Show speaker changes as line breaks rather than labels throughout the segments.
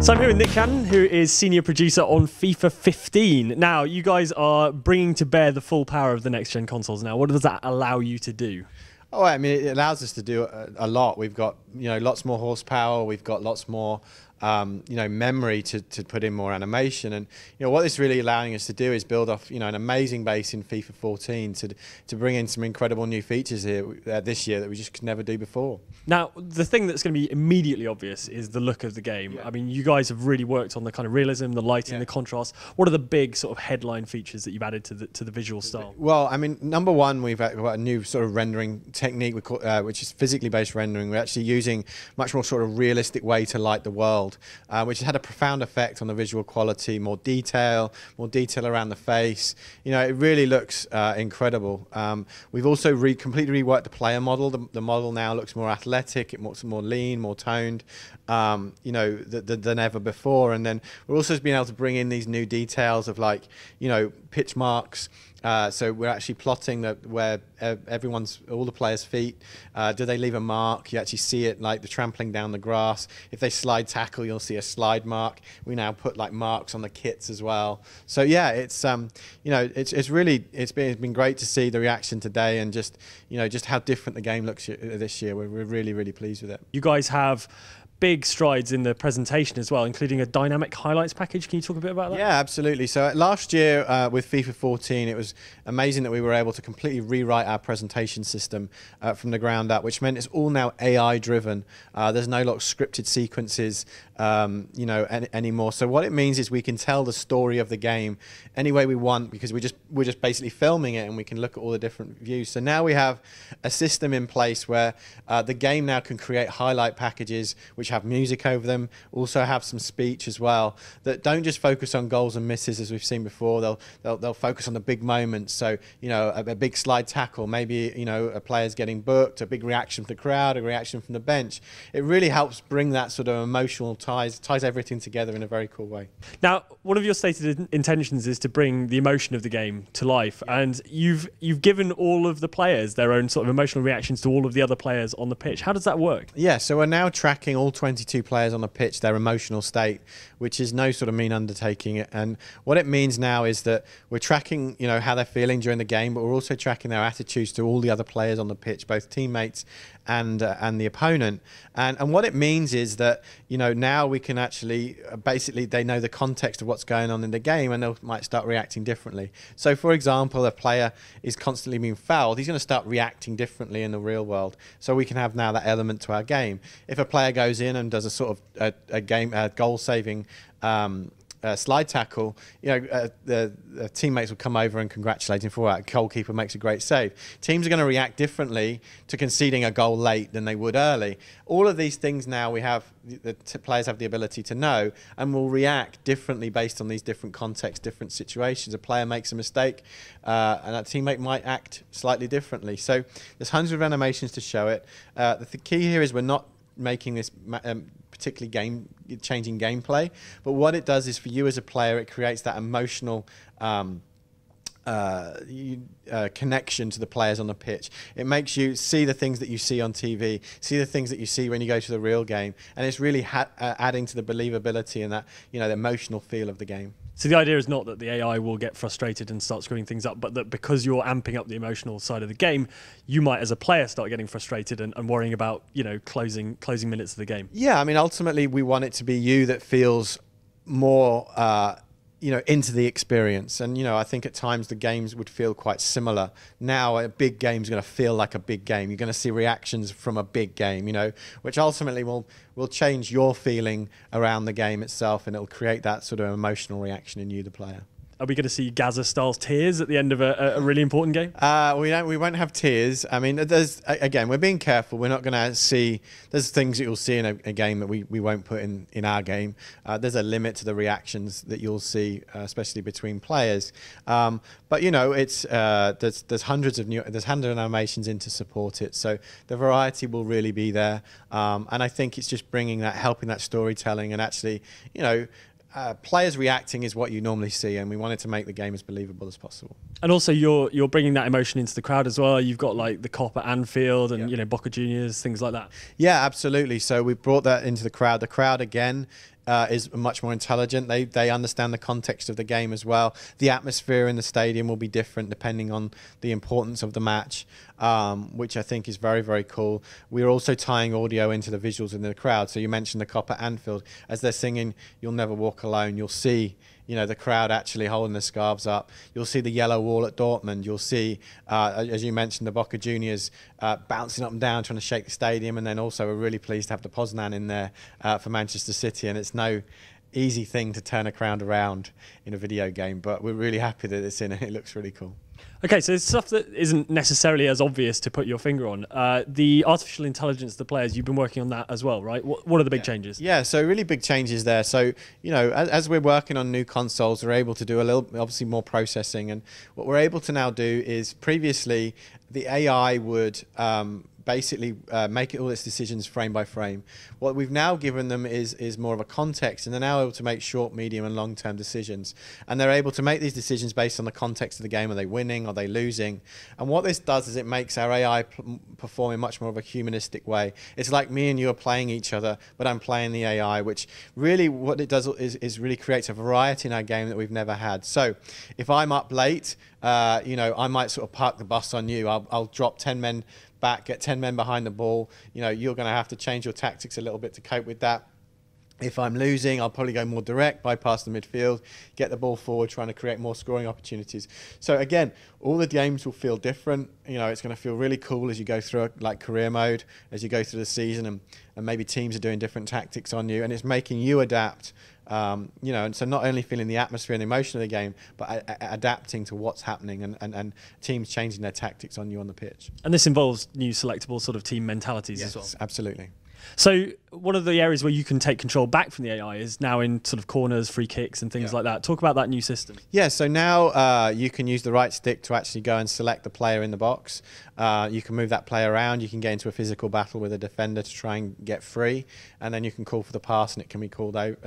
So I'm here with Nick Cannon, who is senior producer on FIFA 15. Now, you guys are bringing to bear the full power of the next-gen consoles now. What does that allow you to do?
Oh, I mean, it allows us to do a lot. We've got, lots more horsepower. We've got lots more, memory to put in more animation. And, what this really allowing us to do is build off, an amazing base in FIFA 14 to bring in some incredible new features here this year that we just could never do before.
Now, the thing that's going to be immediately obvious is the look of the game.
Yeah.
I mean, you guys have really worked on the kind of realism, the lighting,
Yeah.
the contrast. What are the big sort of headline features that you've added to the visual style?
Well, I mean, number one, we've got a new sort of rendering technique, which is physically based rendering. We're actually using much more sort of realistic way to light the world, which has had a profound effect on the visual quality, more detail around the face. It really looks incredible. We've also completely reworked the player model. The model now looks more athletic. It looks more lean, more toned, than ever before. And then we're also being able to bring in these new details of pitch marks. So we're actually plotting where all the players' feet, do they leave a mark? You actually see it like the trampling down the grass. If they slide tackle, you'll see a slide mark. We now put like marks on the kits as well. So yeah, it's been great to see the reaction today and just how different the game looks this year. We're really pleased with it.
You guys have big strides in the presentation as well, including a dynamic highlights package. Can you talk a bit about that?
Yeah, absolutely. So last year with FIFA 14, it was amazing that we were able to completely rewrite our presentation system from the ground up, which meant it's all now AI driven. There's no scripted sequences, anymore. So what it means is we can tell the story of the game any way we want because we're just basically filming it and we can look at all the different views. So now we have a system in place where the game now can create highlight packages which have music over them, also have some speech as well, that don't just focus on goals and misses as we've seen before. They'll focus on the big moments. So a big slide tackle, maybe a player's getting booked, a big reaction from the crowd, a reaction from the bench. It really helps bring that sort of emotional ties everything together in a very cool way.
Now, one of your stated intentions is to bring the emotion of the game to life, and you've given all of the players their own sort of emotional reactions to all of the other players on the pitch. How does that work?
Yeah, so we're now tracking all 22 players on the pitch, their emotional state, which is no sort of mean undertaking. And what it means now is that we're tracking, how they're feeling during the game, but we're also tracking their attitudes to all the other players on the pitch, both teammates and the opponent. And what it means is that, now we can actually, basically, they know the context of what's going on in the game and they might start reacting differently. So, for example, a player is constantly being fouled, he's going to start reacting differently in the real world. So we can have now that element to our game. If a player goes in and does a sort of a goal-saving slide tackle, the teammates will come over and congratulate him for that. Goalkeeper makes a great save. Teams are going to react differently to conceding a goal late than they would early. All of these things now the players have the ability to know and will react differently based on these different contexts, different situations. A player makes a mistake and that teammate might act slightly differently. So there's hundreds of animations to show it. The key here is we're not making this particularly game-changing gameplay, but what it does is for you as a player, it creates that emotional connection to the players on the pitch. It makes you see the things that you see on TV, see the things that you see when you go to the real game, and it's really adding to the believability and that the emotional feel of the game.
So the idea is not that the AI will get frustrated and start screwing things up, but that because you're amping up the emotional side of the game, you might, as a player, start getting frustrated and worrying about, closing minutes of the game.
Yeah, I mean, ultimately, we want it to be you that feels more, into the experience. And, I think at times the games would feel quite similar. Now, a big game is going to feel like a big game. You're going to see reactions from a big game, which ultimately will change your feeling around the game itself, and it'll create that sort of emotional reaction in you, the player.
Are we going to see Gaza-style tears at the end of a really important game?
We won't have tears. I mean, again, we're being careful. We're not going to see. There's things that you'll see in a game that we won't put in our game. There's a limit to the reactions that you'll see, especially between players. But it's there's hundreds of animations in to support it. So the variety will really be there. And I think it's just helping that storytelling and actually, players reacting is what you normally see, and we wanted to make the game as believable as possible.
And also, you're bringing that emotion into the crowd as well. You've got like the Cop at Anfield and Boca Juniors, things like that.
Yeah, absolutely. So we brought that into the crowd. The crowd again is much more intelligent. They understand the context of the game as well. The atmosphere in the stadium will be different depending on the importance of the match, which I think is very, very cool. We're also tying audio into the visuals in the crowd. So you mentioned the cop at Anfield. As they're singing "You'll Never Walk Alone," you'll see, you know, the crowd actually holding the scarves up. You'll see the yellow wall at Dortmund. You'll see, as you mentioned, the Boca Juniors bouncing up and down, trying to shake the stadium. And then also we're really pleased to have the Poznan in there for Manchester City. And it's no easy thing to turn a crowd around in a video game, but we're really happy that it's in and it looks really cool.
Okay, so it's stuff that isn't necessarily as obvious to put your finger on. The artificial intelligence of the players, you've been working on that as well, right? What are the big changes?
Yeah, so really big changes there. So, you know, as we're working on new consoles, we're able to do a little, obviously more processing. And what we're able to now do is previously the AI would basically make all its decisions frame by frame. What we've now given them is more of a context, and they're now able to make short, medium, and long-term decisions. And they're able to make these decisions based on the context of the game. Are they winning? Are they losing? And what this does is it makes our AI perform in much more of a humanistic way. It's like me and you are playing each other, but I'm playing the AI, which really what it does is really creates a variety in our game that we've never had. So if I'm up late, you know, I might sort of park the bus on you. I'll drop 10 men back, get 10 men behind the ball. You know, you're going to have to change your tactics a little bit to cope with that. If I'm losing, I'll probably go more direct, bypass the midfield, get the ball forward, trying to create more scoring opportunities. So again, all the games will feel different. You know, it's going to feel really cool as you go through like career mode, as you go through the season, and maybe teams are doing different tactics on you, and it's making you adapt. You know, and so not only feeling the atmosphere and the emotion of the game, but adapting to what's happening and teams changing their tactics on you on the pitch.
And this involves new selectable sort of team mentalities as well.
Yes, absolutely.
So one of the areas where you can take control back from the AI is now in sort of corners, free kicks and things like that. Talk about that new system.
Yeah, so now you can use the right stick to actually go and select the player in the box. You can move that player around. You can get into a physical battle with a defender to try and get free, and then you can call for the pass, and it can be called out,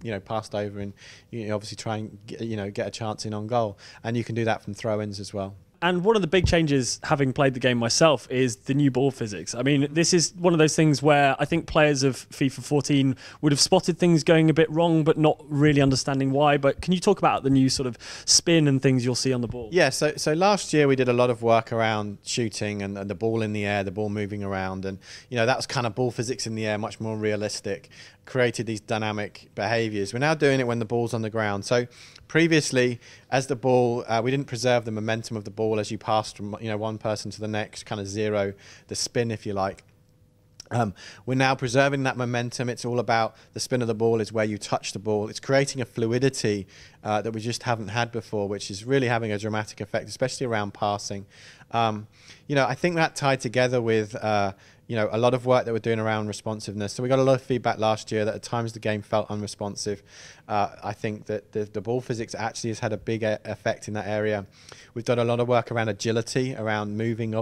you know, passed over, and you obviously try and get a chance in on goal. And you can do that from throw-ins as well.
And one of the big changes, having played the game myself, is the new ball physics. I mean, this is one of those things where I think players of FIFA 14 would have spotted things going a bit wrong, but not really understanding why. But can you talk about the new sort of spin and things you'll see on the ball?
Yeah, so last year we did a lot of work around shooting and the ball in the air, the ball moving around. And, you know, that was kind of ball physics in the air, much more realistic, created these dynamic behaviors. We're now doing it when the ball's on the ground. So previously, as the ball, we didn't preserve the momentum of the ball as you passed from one person to the next, kind of zero the spin, if you like. We're now preserving that momentum. It's all about the spin of the ball is where you touch the ball. It's creating a fluidity that we just haven't had before, which is really having a dramatic effect, especially around passing. I think that tied together with a lot of work that we're doing around responsiveness. So we got a lot of feedback last year that at times the game felt unresponsive. I think that the ball physics actually has had a big effect in that area. We've done a lot of work around agility, around movement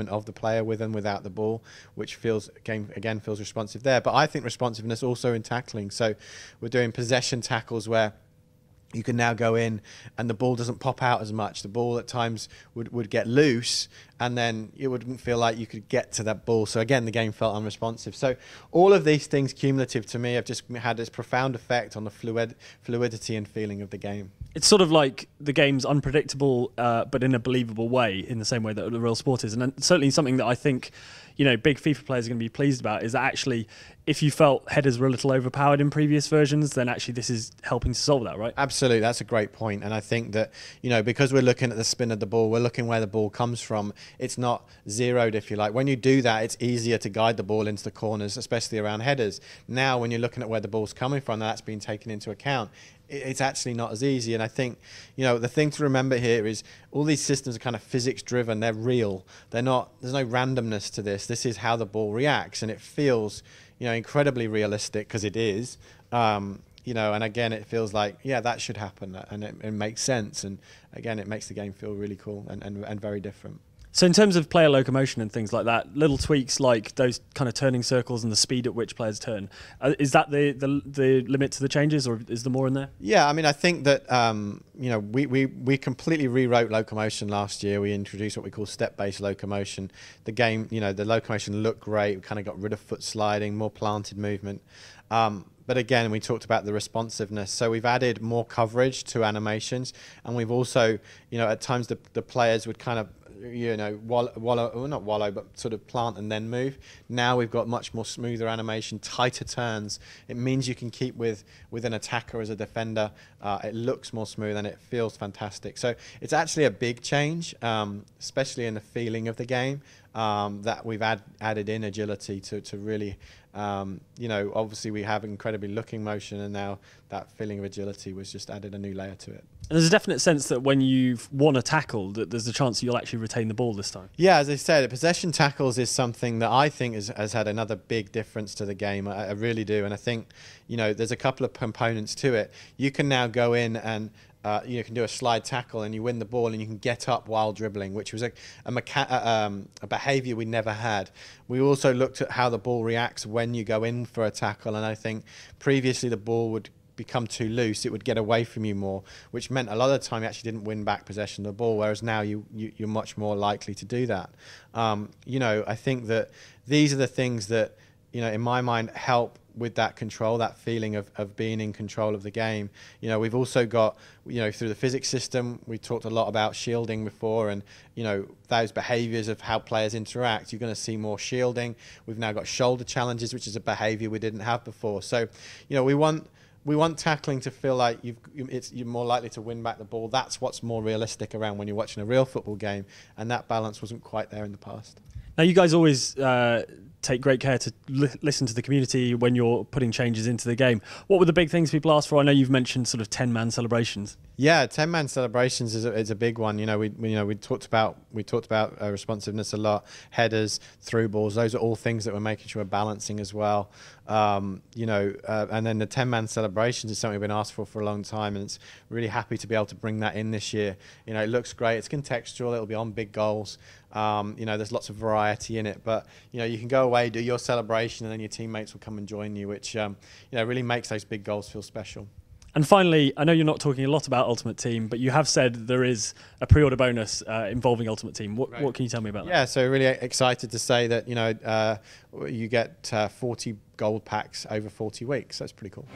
of the player with and without the ball, which feels responsive there. But I think responsiveness also in tackling. So we're doing possession tackles where you can now go in and the ball doesn't pop out as much. The ball at times would get loose, and then it wouldn't feel like you could get to that ball. So again, the game felt unresponsive. So all of these things cumulative to me have just had this profound effect on the fluidity and feeling of the game.
It's sort of like the game's unpredictable, but in a believable way, in the same way that the real sport is. And certainly something that I think, big FIFA players are going to be pleased about is that actually, if you felt headers were a little overpowered in previous versions, then actually this is helping to solve that, right?
Absolutely, that's a great point. And I think that, because we're looking at the spin of the ball, we're looking where the ball comes from. It's not zeroed, if you like. When you do that, it's easier to guide the ball into the corners, especially around headers. Now, when you're looking at where the ball's coming from, that's been taken into account. It's actually not as easy. And I think, the thing to remember here is all these systems are kind of physics driven. They're real. They're not, there's no randomness to this. This is how the ball reacts. And it feels, incredibly realistic because it is. And again, it feels like, that should happen. And it makes sense. And again, it makes the game feel really cool and very different.
So in terms of player locomotion and things like that, little tweaks like those kind of turning circles and the speed at which players turn, is that the limit to the changes, or is there more in there?
Yeah, I mean, I think that we completely rewrote Locomotion last year. We introduced what we call step-based locomotion. The game, the locomotion looked great. We kind of got rid of foot sliding, more planted movement. But But again, we talked about the responsiveness. So we've added more coverage to animations, and we've also, at times the players would kind of, wallow, well, not wallow, but sort of plant and then move. Now we've got much more smoother animation, tighter turns. It means you can keep with an attacker as a defender. It looks more smooth and it feels fantastic. So it's actually a big change, especially in the feeling of the game, that we've added in agility to really, obviously we have incredibly looking motion, and now that feeling of agility was just added a new layer to it.
And there's a definite sense that when you've won a tackle, that there's a chance that you'll actually retain the ball this time.
Yeah, as I said, possession tackles is something that I think has had another big difference to the game. I really do. And I think, there's a couple of components to it. You can now go in and you can do a slide tackle and you win the ball and you can get up while dribbling, which was a behaviour we never had. We also looked at how the ball reacts when you go in for a tackle, and I think previously the ball would become too loose, it would get away from you more, which meant a lot of the time you actually didn't win back possession of the ball, whereas now you're much more likely to do that. I think that these are the things that, in my mind, help with that control, that feeling of being in control of the game. We've also got, through the physics system, we talked a lot about shielding before, and, those behaviours of how players interact, you're going to see more shielding. We've now got shoulder challenges, which is a behaviour we didn't have before. So, we want tackling to feel like you're more likely to win back the ball. That's what's more realistic around when you're watching a real football game, and that balance wasn't quite there in the past.
Now, you guys always take great care to listen to the community when you're putting changes into the game. What were the big things people asked for? I know you've mentioned sort of 10-man celebrations. Yeah,
10-man celebrations is a big one. We talked about responsiveness a lot. Headers, through balls, those are all things that we're making sure we're balancing as well. And then the 10-man celebrations is something we've been asked for a long time, and it's really happy to be able to bring that in this year. It looks great. It's contextual. It'll be on big goals. There's lots of variety in it, but you can go away, do your celebration, and then your teammates will come and join you, which really makes those big goals feel special.
And finally, I know you're not talking a lot about Ultimate Team, but you have said there is a pre-order bonus involving Ultimate Team. What can you tell me about that?
Yeah, so really excited to say that you get 40 gold packs over 40 weeks. That's pretty cool.